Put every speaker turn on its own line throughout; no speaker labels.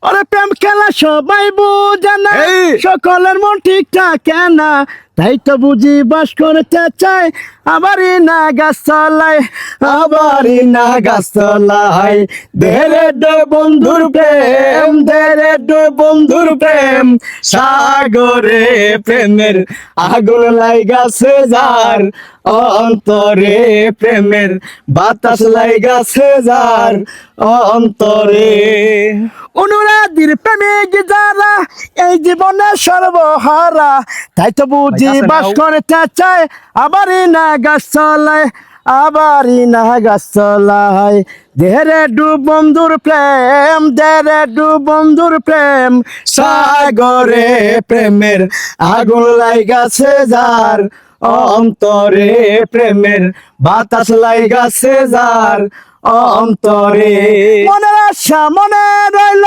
ওরে প্রেম খেলা সবাই বোঝে না, সকলের মন ঠিকঠাক না, তাই তো বুঝি বাস করতে চাই আবারই না গাছতলায়, আবারই না গাছতলায়। দেরে দে বন্ধুর প্রেম, দেরে দে বন্ধুর প্রেম, সাগরে প্রেমের আগুন লাইগাছে যার, অন্তরে প্রেমের বাতাস লাইগাছে যার অন্তরে। অনুরাগীর প্রেমিক যারা এই জীবনে সর্বহারা, তাই তো বুঝি বাস করতে চায় আবারই না গাছতলায়, আবারই না গাছতলায়। দেরে ডু বন্ধুর প্রেম, দেরে ডু বন্ধুর প্রেম, সাগরে প্রেমের আগুন লাইগাছে যার, অন্তরে প্রেমের বাতাস লাইগাছে যার অন্তরে। মনের আশা মনে রইল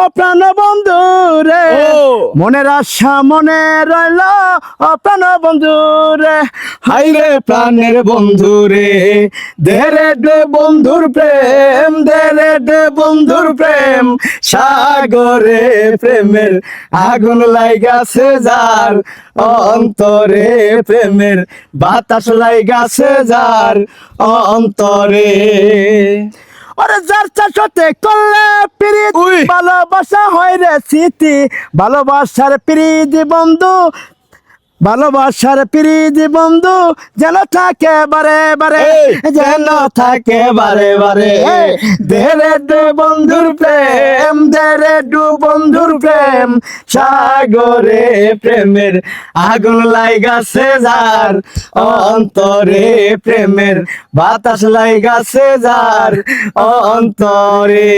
ও প্রাণ বন্ধু রে, মনের আশা মনে রইল ও প্রাণ বন্ধু রে, হাই রে প্রাণের বন্ধু রে। দেরে দে বন্ধুর প্রেম, দেরে দে বন্ধুর প্রেম, সাগরে প্রেমের আগুন লাইগাছে যার, অন্তরে প্রেমের বাতাস লাইগাছে যার অন্তরে। ওরে যার চাষতে করলে প্রীত, ভালোবাসা হয় রে স্মৃতি, ভালোবাসার প্রীতি বন্ধু, ভালোবাসার প্রীতি বন্ধু যেন থাকে বারে বারে, যেন থাকে বারে বারে। দেরে দু বন্ধুর প্রেম, দেরে দু বন্ধুর প্রেম, সাগরে প্রেমের আগুন লাইগাছে যার, অন্তরে প্রেমের বাতাস লাইগাছে যার অন্তরে।